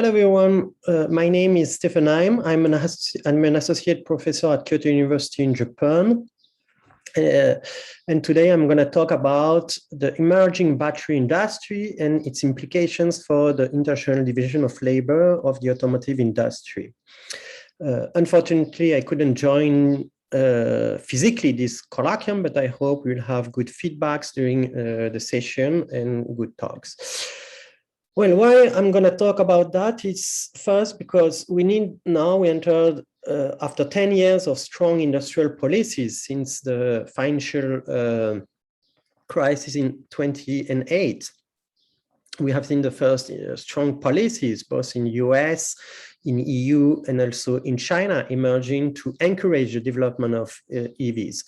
Hello, everyone. My name is Stefan Heim. I'm an associate professor at Kyoto University in Japan. And today I'm going to talk about the emerging battery industry and its implications for the international division of labor of the automotive industry. Unfortunately, I couldn't join physically this colloquium, but I hope we'll have good feedbacks during the session and good talks. Well, why I'm going to talk about that is first because we entered after 10 years of strong industrial policies since the financial crisis in 2008. We have seen the first strong policies, both in US, in EU, and also in China, emerging to encourage the development of EVs.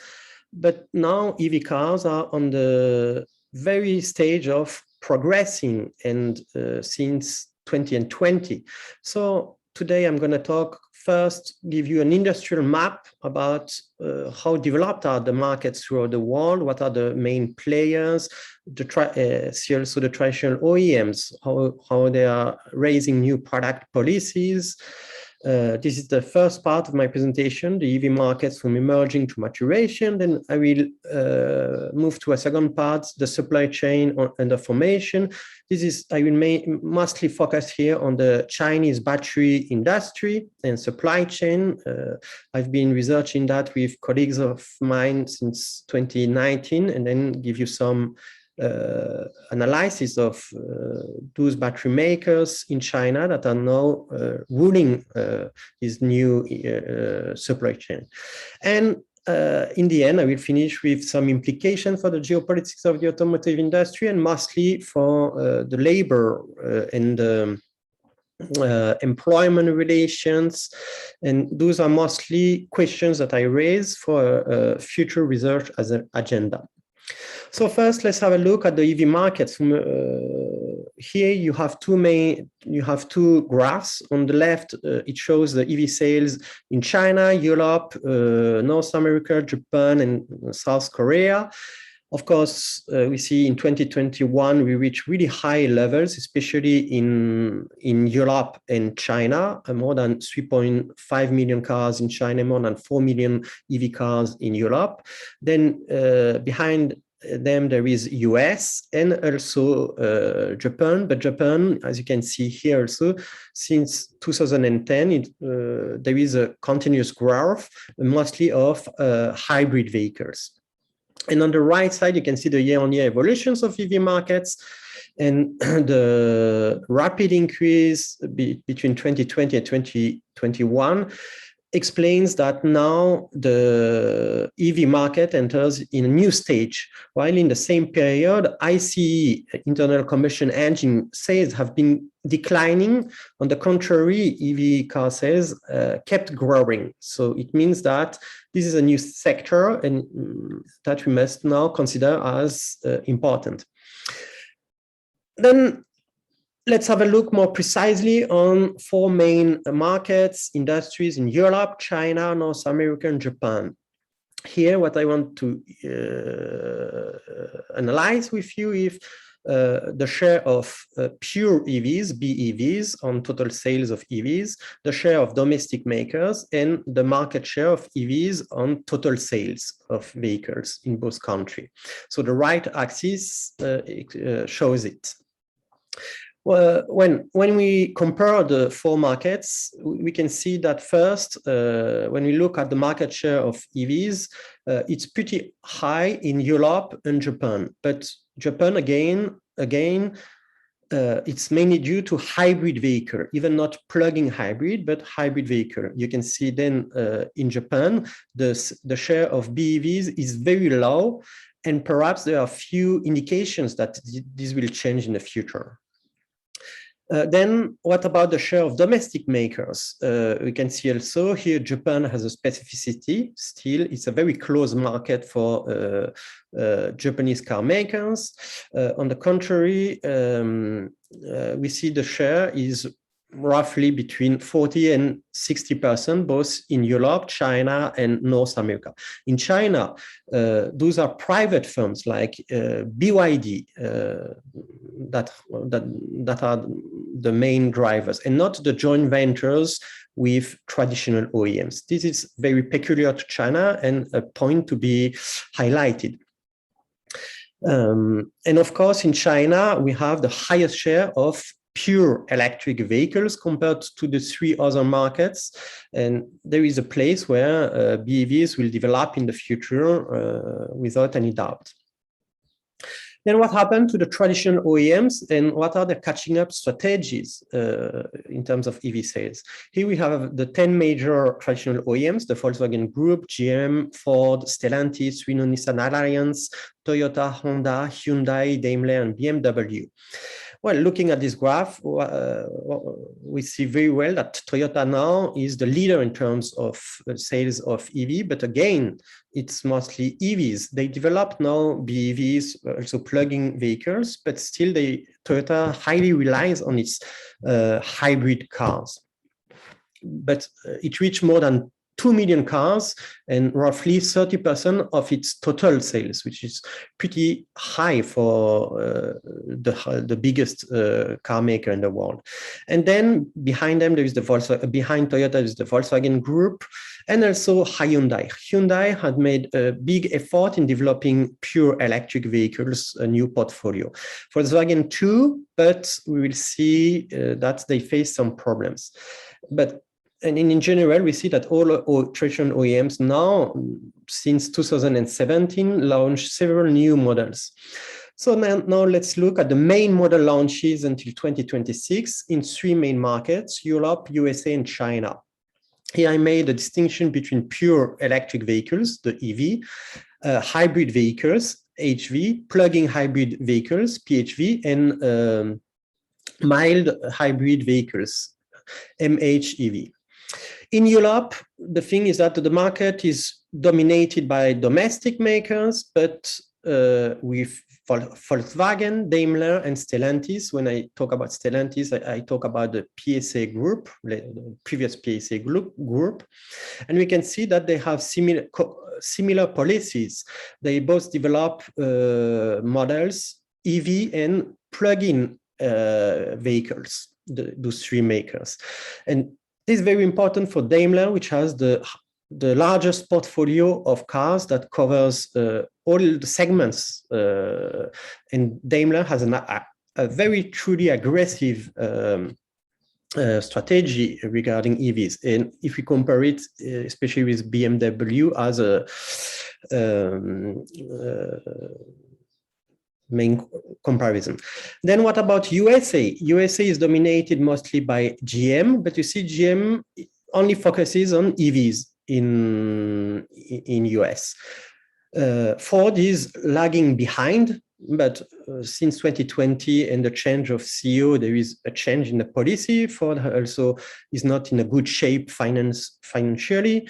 But now EV cars are on the very stage of progressing and since 2020. So today I'm going to talk first, give you an industrial map about how developed are the markets throughout the world, what are the main players, see also the traditional OEMs, how they are raising new product policies. This is the first part of my presentation, the EV markets from emerging to maturation. Then I will move to a second part, the supply chain and the formation. I will mostly focus here on the Chinese battery industry and supply chain. I've been researching that with colleagues of mine since 2019, and then give you some analysis of those battery makers in China that are now ruling this new supply chain. And in the end, I will finish with some implications for the geopolitics of the automotive industry and mostly for the labor and employment relations. And those are mostly questions that I raise for future research as an agenda. So first, let's have a look at the EV markets. Here you have two graphs. On the left, it shows the EV sales in China, Europe, North America, Japan, and South Korea. Of course, we see in 2021, we reached really high levels, especially in Europe and China, more than 3.5 million cars in China, more than 4 million EV cars in Europe. Then behind them, there is US and also Japan. But Japan, as you can see here also, since 2010, there is a continuous growth, mostly of hybrid vehicles. And on the right side, you can see the year-on-year evolutions of EV markets and the rapid increase between 2020 and 2021 explains that now the EV market enters in a new stage, while in the same period, ICE, internal combustion engine sales have been declining. On the contrary, EV car sales kept growing. So it means that this is a new sector and that we must now consider as important. Then let's have a look more precisely on four main markets, industries in Europe, China, North America, and Japan. Here, what I want to analyze with you is the share of pure EVs, BEVs, on total sales of EVs, the share of domestic makers, and the market share of EVs on total sales of vehicles in both countries. So the right axis shows it. Well, when we compare the four markets, we can see that first, when we look at the market share of EVs, it's pretty high in Europe and Japan. But Japan, again, it's mainly due to hybrid vehicle, even not plug-in hybrid, but hybrid vehicle. You can see then in Japan, the share of BEVs is very low, and perhaps there are few indications that this will change in the future. Then what about the share of domestic makers? We can see also here Japan has a specificity. Still, it's a very close market for Japanese car makers. On the contrary, we see the share is roughly between 40 and 60%, both in Europe, China, and North America. In China, those are private firms like BYD that are the main drivers and not the joint ventures with traditional OEMs. This is very peculiar to China and a point to be highlighted. And of course, in China, we have the highest share of pure electric vehicles compared to the three other markets. And there is a place where BEVs will develop in the future without any doubt. Then what happened to the traditional OEMs and what are the catching up strategies in terms of EV sales? Here we have the 10 major traditional OEMs, the Volkswagen Group, GM, Ford, Stellantis, Renault-Nissan Alliance, Toyota, Honda, Hyundai, Daimler, and BMW. Well, looking at this graph, we see very well that Toyota now is the leader in terms of sales of EV, but again, it's mostly EVs. They develop now BEVs, also plug-in vehicles, but still Toyota highly relies on its hybrid cars. But it reached more than 2 million cars and roughly 30% of its total sales, which is pretty high for the biggest car maker in the world. And then behind them, there is behind Toyota is the Volkswagen Group and also Hyundai. Hyundai had made a big effort in developing pure electric vehicles, a new portfolio. Volkswagen too, but we will see that they face some problems. And in general, we see that all traditional OEMs now, since 2017, launched several new models. So now let's look at the main model launches until 2026 in three main markets, Europe, USA, and China. Here I made a distinction between pure electric vehicles, the EV, hybrid vehicles, HV, plug-in hybrid vehicles, PHV, and mild hybrid vehicles, MHEV. In Europe, the thing is that the market is dominated by domestic makers, but with Volkswagen, Daimler, and Stellantis. When I talk about Stellantis, I talk about the PSA group, the previous PSA group. And we can see that they have similar policies. They both develop models, EV and plug-in vehicles, those three makers. And this is very important for Daimler, which has the largest portfolio of cars that covers all the segments. And Daimler has a very truly aggressive strategy regarding EVs. And if we compare it, especially with BMW as a main comparison. Then what about USA? USA is dominated mostly by GM, but you see GM only focuses on EVs in US. Ford is lagging behind, but since 2020 and the change of CEO, there is a change in the policy. Ford also is not in a good shape financially,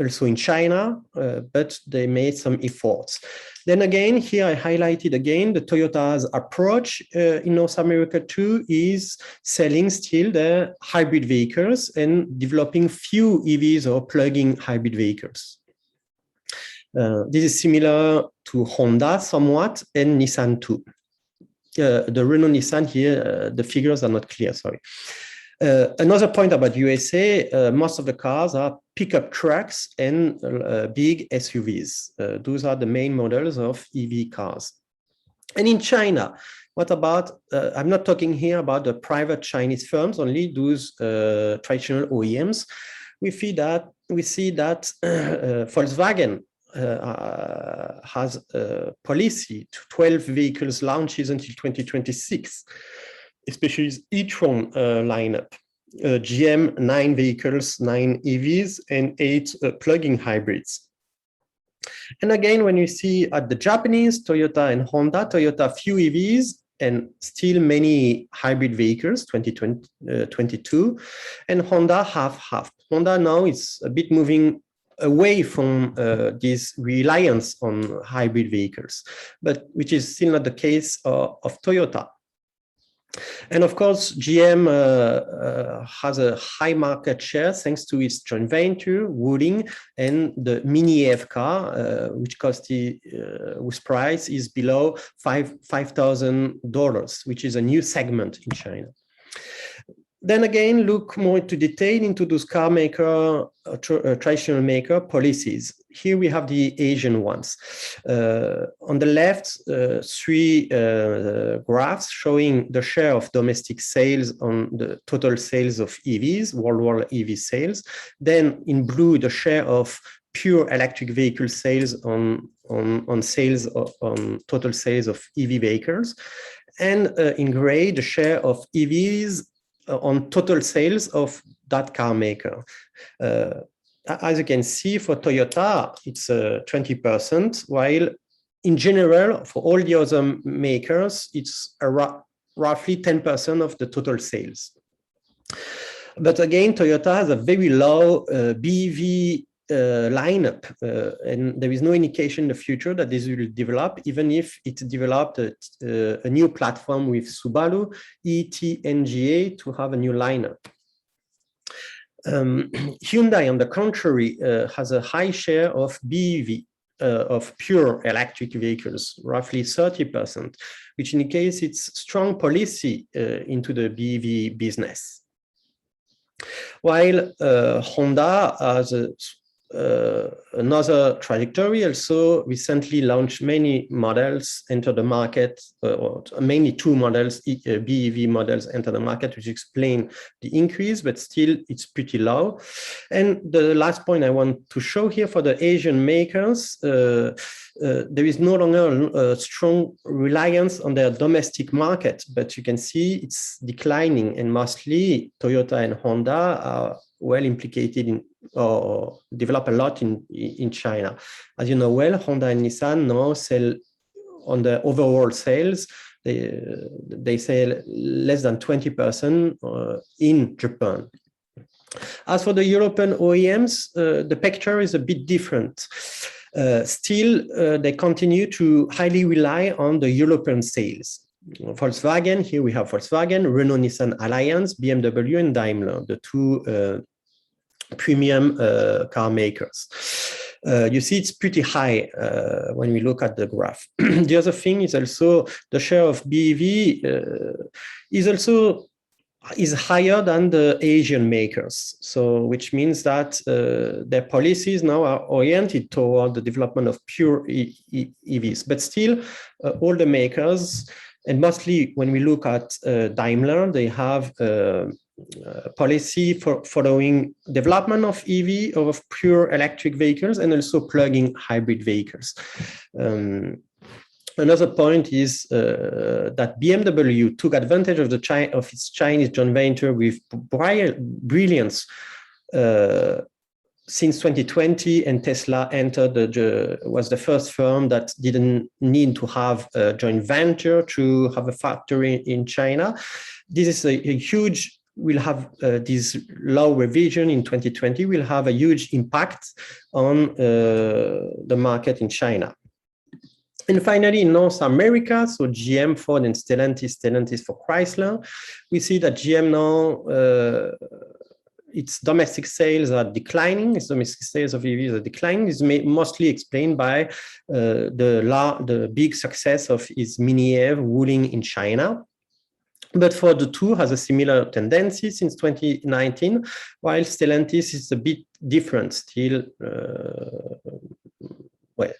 also in China, but they made some efforts. Then again, here I highlighted again the Toyota's approach in North America too is selling still the hybrid vehicles and developing few EVs or plug-in hybrid vehicles. This is similar to Honda somewhat and Nissan too. The Renault Nissan here, the figures are not clear, sorry. Another point about USA, most of the cars are pickup trucks and big SUVs. Those are the main models of EV cars. And in China, what about, I'm not talking here about the private Chinese firms, only those traditional OEMs. We see that Volkswagen has a policy to 12 vehicles launches until 2026, especially its e-tron lineup. GM, 9 vehicles, 9 EVs, and 8 plug-in hybrids. And again, when you see at the Japanese, Toyota and Honda, Toyota few EVs and still many hybrid vehicles, 2022, and Honda half. Honda now is a bit moving away from this reliance on hybrid vehicles, but which is still not the case of Toyota. And of course, GM has a high market share thanks to its joint venture, Wuling, and the Mini EV car, whose price is below $5,000, which is a new segment in China. Then again, look more into detail into those car maker, traditional maker policies. Here we have the Asian ones. On the left, three graphs showing the share of domestic sales on the total sales of EVs, worldwide EV sales. Then in blue, the share of pure electric vehicle sales on total sales of EV vehicles. And in gray, the share of EVs on total sales of that car maker. As you can see, for Toyota, it's 20%, while in general, for all the other makers, it's roughly 10% of the total sales. But again, Toyota has a very low BEV lineup, and there is no indication in the future that this will develop, even if it developed a new platform with Subaru, ET-NGA, to have a new lineup. Hyundai, on the contrary, has a high share of BEV, of pure electric vehicles, roughly 30%, which indicates its strong policy into the BEV business. While Honda has another trajectory, also recently launched many models enter the market, or mainly two models, BEV models enter the market, which explain the increase, but still it's pretty low. And the last point I want to show here for the Asian makers, there is no longer a strong reliance on their domestic market, but you can see it's declining, and mostly Toyota and Honda are well implicated in or develop a lot in China. As you know well, Honda and Nissan now sell on the overall sales, they sell less than 20% in Japan. As for the European OEMs, the picture is a bit different. Still, they continue to highly rely on the European sales. Volkswagen, here we have Volkswagen, Renault-Nissan Alliance, BMW, and Daimler, the two premium car makers. You see it's pretty high when we look at the graph. The other thing is also the share of BEV is higher than the Asian makers. So which means that their policies now are oriented toward the development of pure EVs, but still all the makers, and mostly when we look at Daimler, they have policy for following development of EV, of pure electric vehicles, and also plug-in hybrid vehicles. Another point is that BMW took advantage of its Chinese joint venture with Brilliance since 2020, and Tesla was the first firm that didn't need to have a joint venture to have a factory in China. This is a huge, will have this law revision in 2020 will have a huge impact on the market in China. And finally, in North America, so GM, Ford, and Stellantis for Chrysler, we see that GM now, its domestic sales are declining. Its domestic sales of EVs are declining. It's mostly explained by the big success of its Mini EV Wuling in China. But Ford too has a similar tendency since 2019, while Stellantis is a bit different still. Well,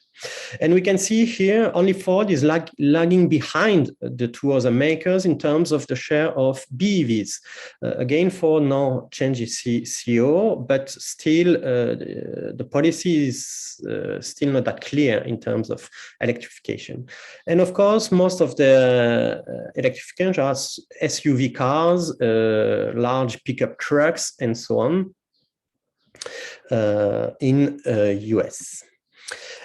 and we can see here only Ford is lagging behind the two other makers in terms of the share of BEVs. Again, Ford now changes CEO, but still the policy is still not that clear in terms of electrification. And of course, most of the electrification are SUV cars, large pickup trucks, and so on in US.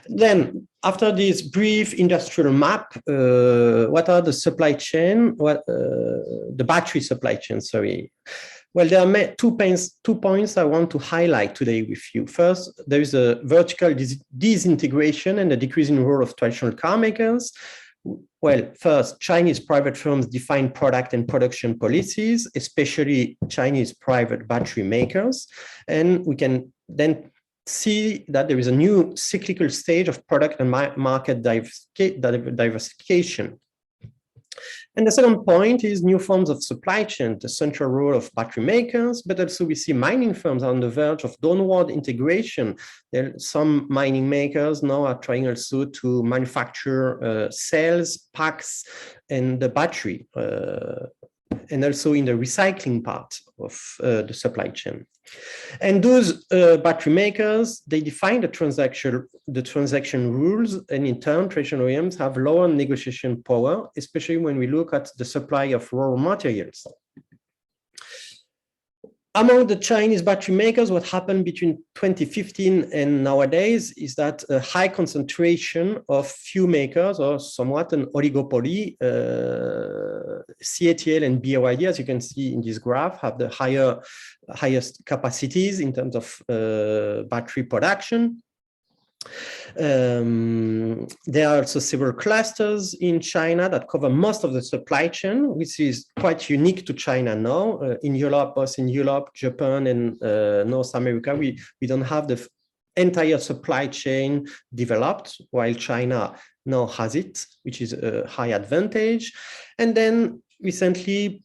Then, after this brief industrial map, what are the supply chain? The battery supply chain, sorry. Well, there are two points I want to highlight today with you. First, there is a vertical disintegration and a decreasing role of traditional car makers, Well, first, Chinese private firms define product and production policies, especially Chinese private battery makers. And we can then see that there is a new cyclical stage of product and market diversification. And the second point is new forms of supply chain, the central role of battery makers, but also we see mining firms on the verge of downward integration. Some mining makers now are trying also to manufacture cells, packs, and the battery, and also in the recycling part of the supply chain. And those battery makers, they define the transaction rules, and in turn, traditional OEMs have lower negotiation power, especially when we look at the supply of raw materials. Among the Chinese battery makers, what happened between 2015 and nowadays is that a high concentration of few makers, or somewhat an oligopoly. CATL and BYD, as you can see in this graph, have the highest capacities in terms of battery production. There are also several clusters in China that cover most of the supply chain, which is quite unique to China now. In Europe, both in Europe, Japan, and North America, we don't have the entire supply chain developed, while China now has it, which is a high advantage. And then recently,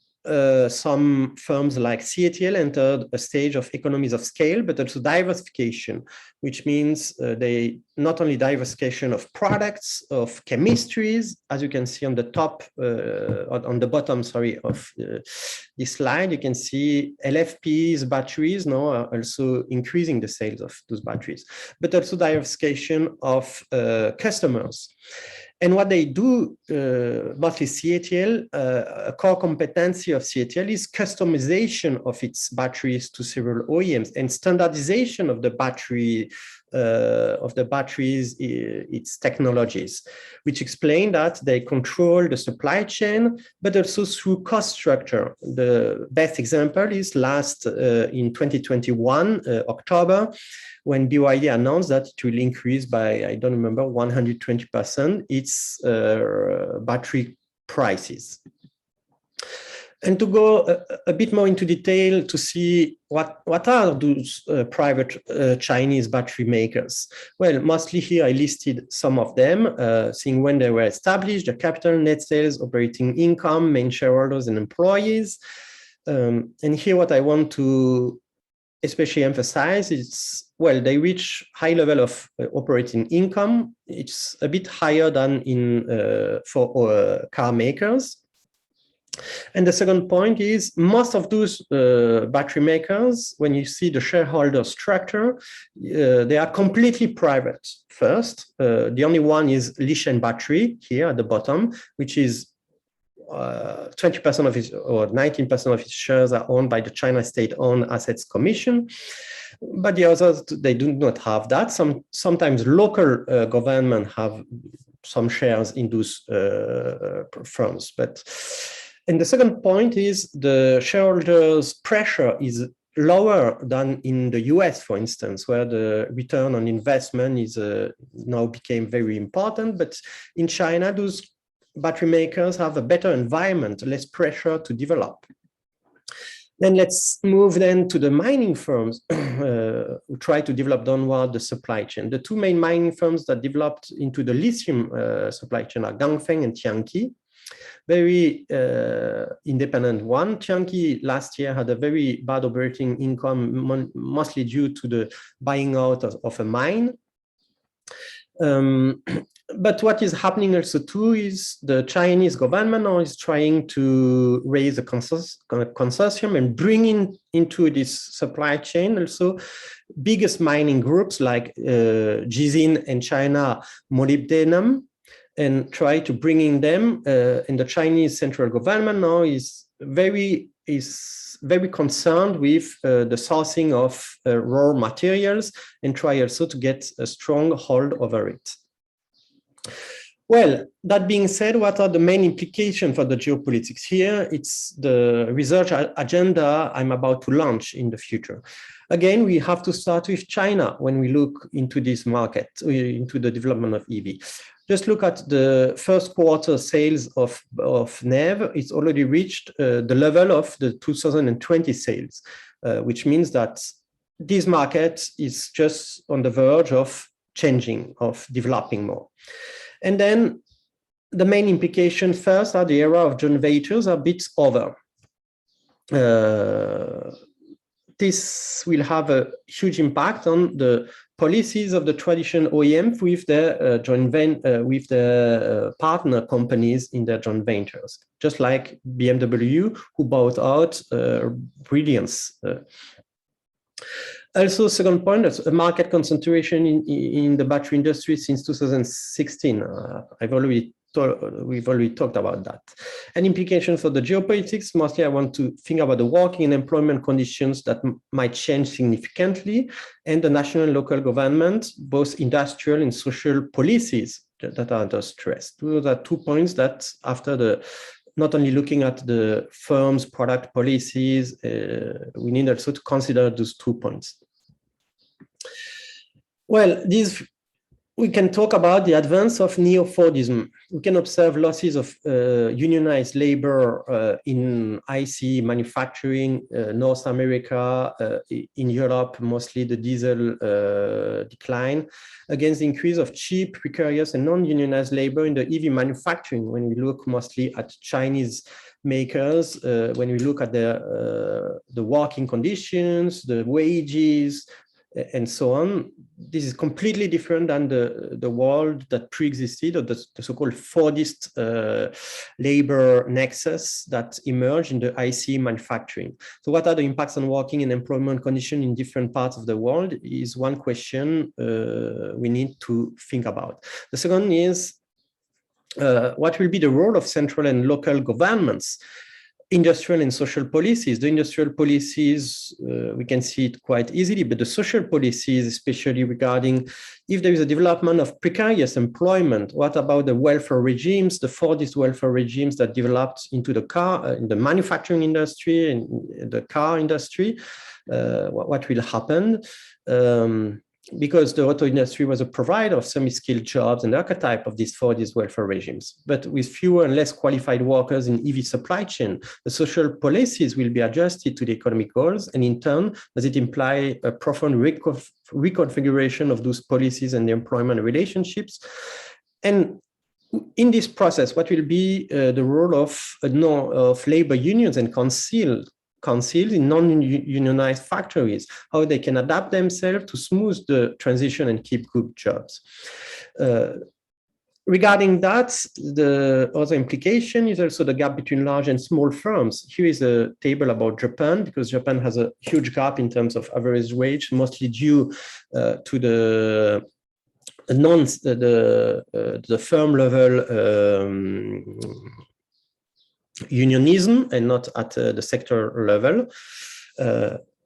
some firms like CATL entered a stage of economies of scale, but also diversification, which means they not only diversification of products, of chemistries, as you can see on the top, on the bottom, sorry, of this slide, you can see LFPs, batteries now are also increasing the sales of those batteries, but also diversification of customers. And what they do, mostly CATL, a core competency of CATL is customization of its batteries to several OEMs and standardization of the batteries, its technologies, which explain that they control the supply chain, but also through cost structure. The best example is in 2021, October, when BYD announced that it will increase by, I don't remember, 120% its battery prices. And to go a bit more into detail to see what are those private Chinese battery makers? Well, mostly here I listed some of them, seeing when they were established, the capital, net sales, operating income, main shareholders and employees. And here what I want to especially emphasize is, well, they reach high level of operating income. It's a bit higher than for car makers. And the second point is most of those battery makers, when you see the shareholder structure, they are completely private. First, the only one is Lishan Battery here at the bottom, which is 20% of its or 19% of its shares are owned by the China State-Owned Assets Commission. But the others, they do not have that. Sometimes local government have some shares in those firms. And the second point is the shareholders' pressure is lower than in the US, for instance, where the return on investment is now became very important. But in China, those battery makers have a better environment, less pressure to develop. Then let's move then to the mining firms who try to develop downward the supply chain. The two main mining firms that developed into the lithium supply chain are Ganfeng and Tianqi. Very independent one. Tianqi last year had a very bad operating income, mostly due to the buying out of a mine. But what is happening also too is the Chinese government now is trying to raise a consortium and bring into this supply chain also biggest mining groups like Jizin and China Molybdenum, and try to bring in them. And the Chinese central government now is very concerned with the sourcing of raw materials and try also to get a strong hold over it. Well, that being said, what are the main implications for the geopolitics here? It's the research agenda I'm about to launch in the future. Again, we have to start with China when we look into this market, into the development of EV. just look at the first quarter sales of NEV. It's already reached the level of the 2020 sales, which means that this market is just on the verge of changing, of developing more. And then the main implication first are the era of joint ventures are a bit over. This will have a huge impact on the policies of the traditional OEM with their with the partner companies in their joint ventures, just like BMW, who bought out Brilliance. Also, second point, that's a market concentration in the battery industry since 2016. We've already talked about that. And implications for the geopolitics, mostly I want to think about the working and employment conditions that might change significantly, and the national and local government, both industrial and social policies that are under stress. Those are 2 points that after not only looking at the firm's product policies, we need also to consider those 2 points. Well, we can talk about the advance of neo-Fordism. We can observe losses of unionized labor in IC manufacturing, North America, in Europe, mostly the diesel decline, against the increase of cheap, precarious, and non-unionized labor in the EV manufacturing. When we look mostly at Chinese makers, when we look at the working conditions, the wages, and so on, this is completely different than the world that pre-existed, or the so-called Fordist labor nexus that emerged in the IC manufacturing. So what are the impacts on working and employment conditions in different parts of the world is one question we need to think about. The second is, what will be the role of central and local governments? Industrial and social policies. The industrial policies, we can see it quite easily, but the social policies, especially regarding if there is a development of precarious employment, what about the welfare regimes, the Fordist welfare regimes that developed into the car, in the manufacturing industry, and the car industry, what will happen? Because the auto industry was a provider of semi-skilled jobs and archetype of these Fordist welfare regimes. But with fewer and less qualified workers in EV supply chain, the social policies will be adjusted to the economic goals. And in turn, does it imply a profound reconfiguration of those policies and the employment relationships? And in this process, what will be the role of labor unions and councils in non-unionized factories, how they can adapt themselves to smooth the transition and keep good jobs. Regarding that, the other implication is also the gap between large and small firms. Here is a table about Japan, because Japan has a huge gap in terms of average wage, mostly due to the firm level unionism and not at the sector level.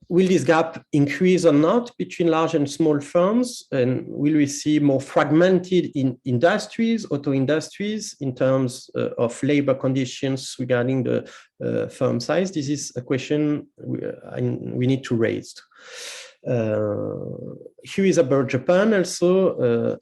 Will this gap increase or not between large and small firms? And will we see more fragmented in industries, auto industries, in terms of labor conditions regarding the firm size? This is a question we need to raise. Here is about Japan also.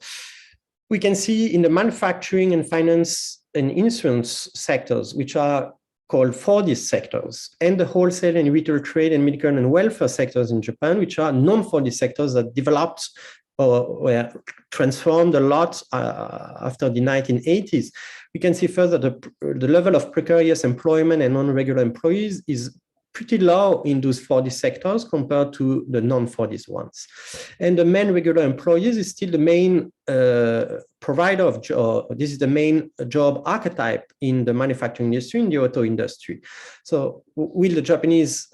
We can see in the manufacturing and finance and insurance sectors, which are called Fordist sectors, and the wholesale and retail trade and medical and welfare sectors in Japan, which are non-Fordist sectors that developed or were transformed a lot after the 1980s. We can see further the level of precarious employment and non-regular employees is pretty low in those Fordist sectors compared to the non-Fordist ones. And the main regular employees is still the main provider of job. This is the main job archetype in the manufacturing industry, in the auto industry. So will the Japanese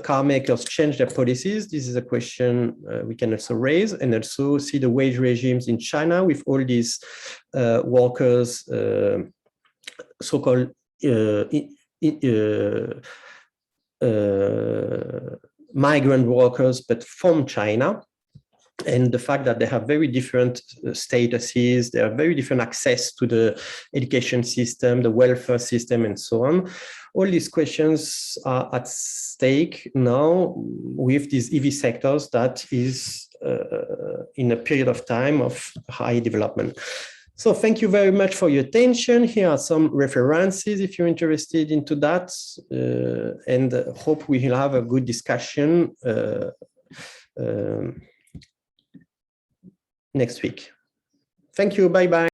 car makers change their policies? This is a question we can also raise, and also see the wage regimes in China with all these workers, so-called migrant workers, but from China. and the fact that they have very different statuses, they have very different access to the education system, the welfare system, and so on. All these questions are at stake now with these EV sectors that is in a period of time of high development. So thank you very much for your attention. Here are some references if you're interested into that, and hope we will have a good discussion next week. Thank you. Bye-bye.